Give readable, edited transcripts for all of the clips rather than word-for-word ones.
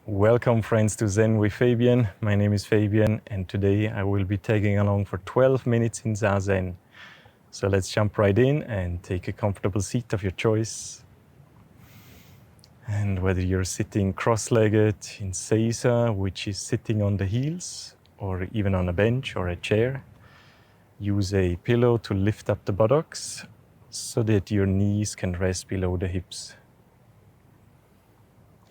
Welcome friends to Zen with Fabian. My name is Fabian and today I will be tagging along for 12 minutes in Zazen. So let's jump right in and take a comfortable seat of your choice. And whether you're sitting cross-legged in Seiza, which is sitting on the heels, or even on a bench or a chair, use a pillow to lift up the buttocks so that your knees can rest below the hips.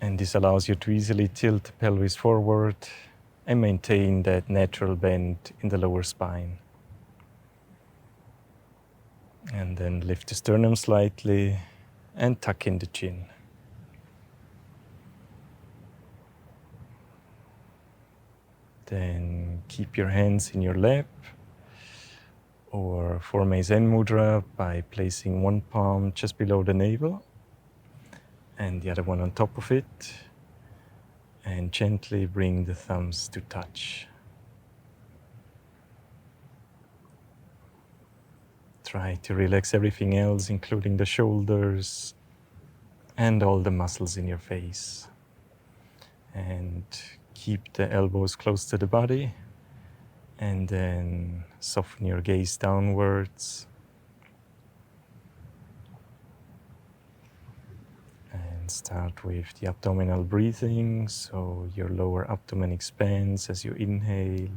And this allows you to easily tilt the pelvis forward and maintain that natural bend in the lower spine. And then lift the sternum slightly and tuck in the chin. Then keep your hands in your lap or form a Zen mudra by placing one palm just below the navel and the other one on top of it. And gently bring the thumbs to touch. Try to relax everything else, including the shoulders and all the muscles in your face. And keep the elbows close to the body. And then soften your gaze downwards. And start with the abdominal breathing. So your lower abdomen expands as you inhale.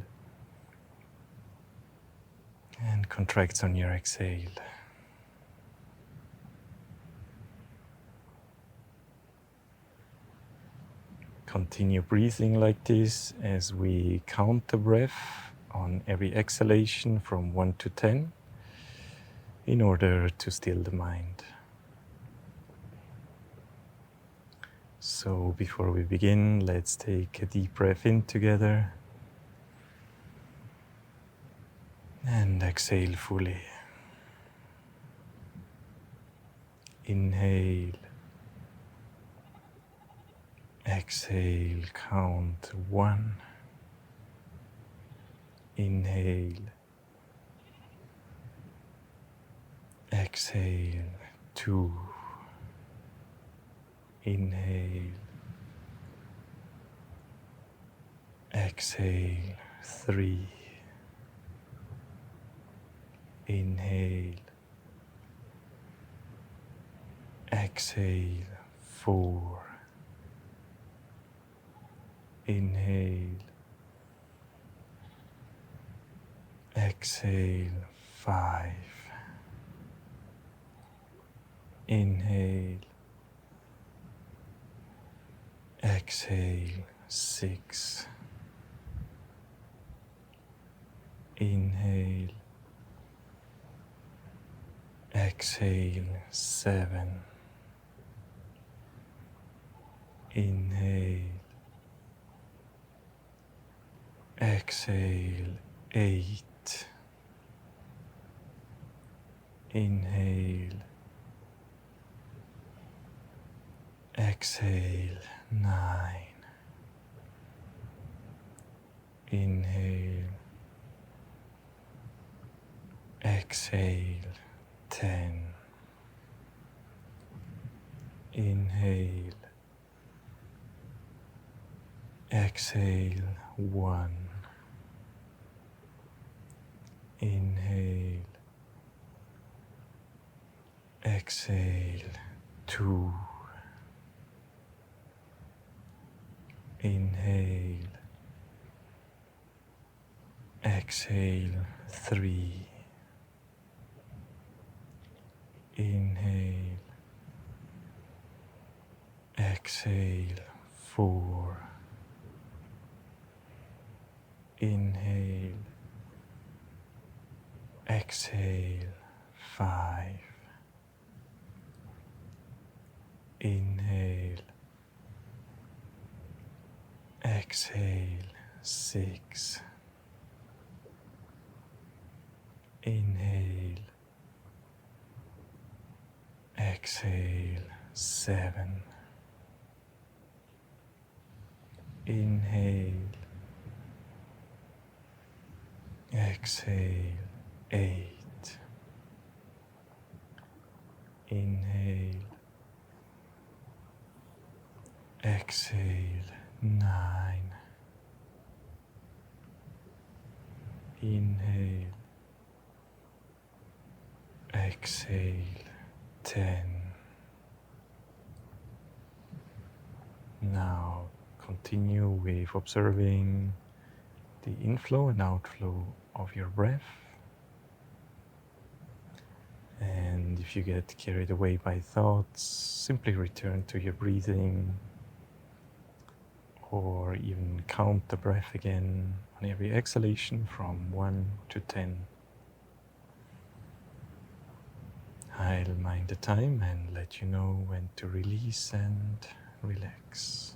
And contracts on your exhale. Continue breathing like this as we count the breath on every exhalation from 1 to 10 in order to still the mind. So before we begin, let's take a deep breath in together and exhale fully. Inhale. Exhale, count 1. Inhale. Exhale, 2. Inhale. Exhale, 3. Inhale. Exhale, 4. Inhale. Exhale, 5. Inhale. Exhale, 6. Inhale. Exhale, 7. Inhale. Exhale, 8. Inhale. Exhale, 9. Inhale. Exhale, 10. Inhale. Exhale, 1. Inhale. Exhale, 2. Inhale. Exhale, 3. Inhale. Exhale, 4. Inhale. Exhale, 5. Inhale. Exhale, 6. Inhale. Exhale, 7. Inhale. Exhale, 8. Inhale. Exhale, 9. Inhale. Exhale. 10. Now continue with observing the inflow and outflow of your breath. And if you get carried away by thoughts, simply return to your breathing, or even count the breath again on every exhalation from 1 to 10. I'll mind the time and let you know when to release and relax.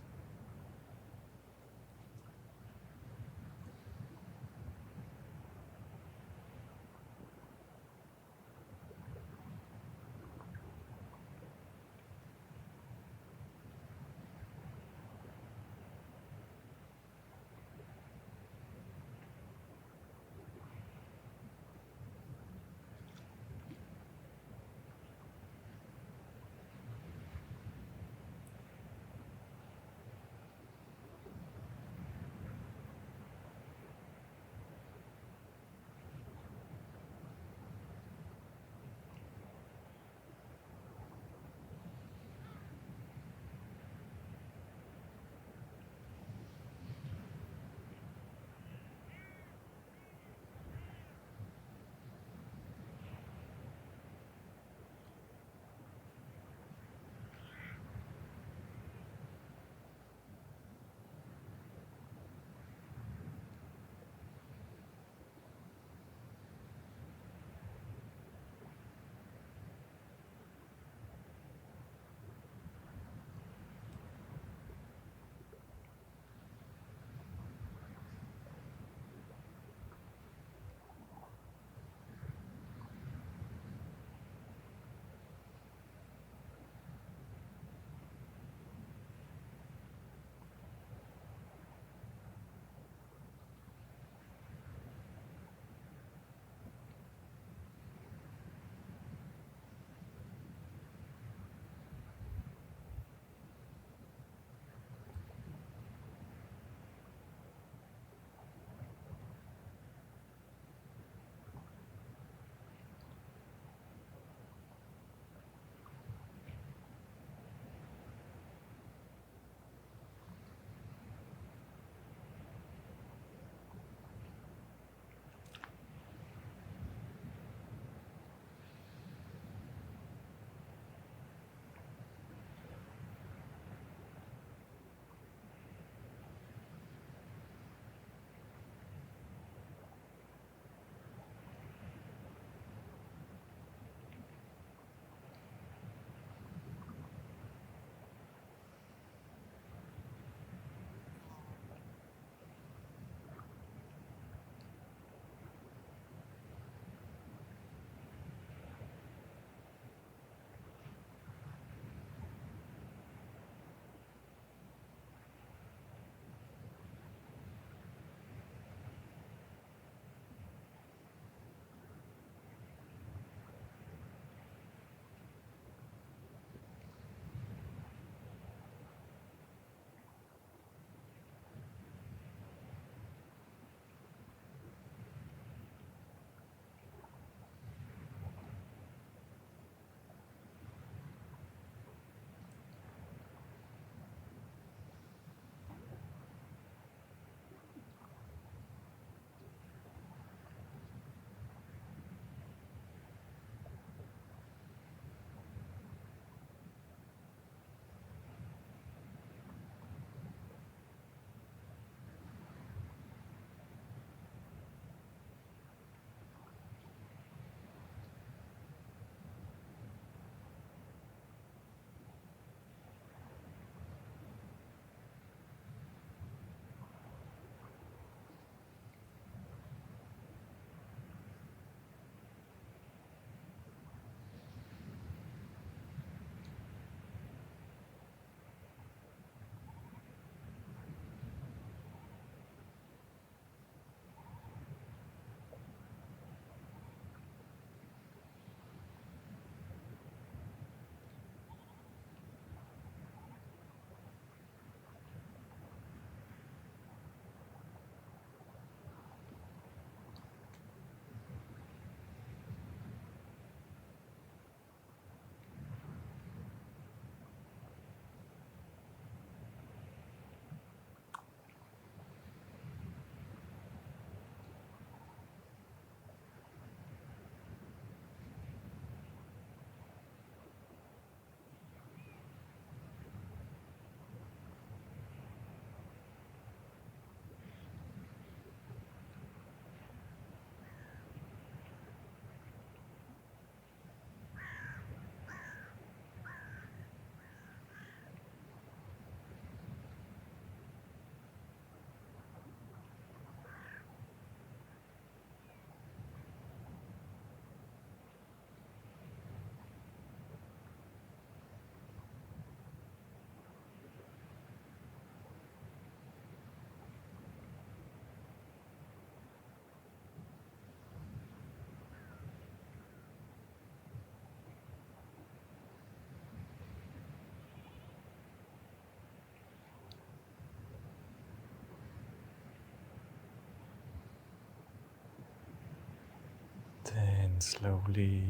And slowly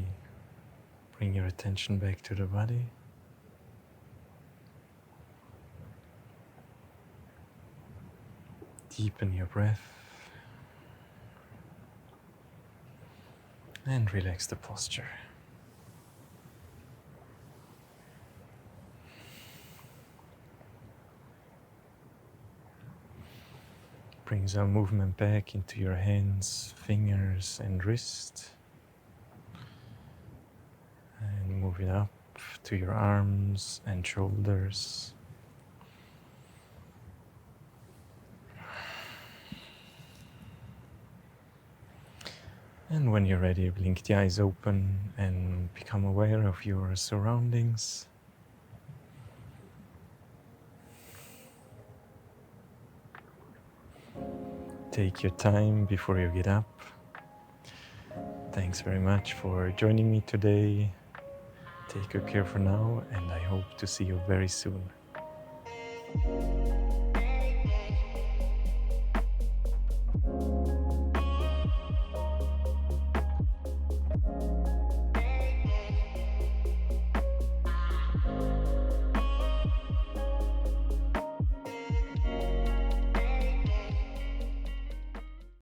bring your attention back to the body. Deepen your breath. And relax the posture. Bring some movement back into your hands, fingers and wrist. And move it up to your arms and shoulders. And when you're ready, blink the eyes open and become aware of your surroundings. Take your time before you get up. Thanks very much for joining me today. Take good care for now, and I hope to see you very soon.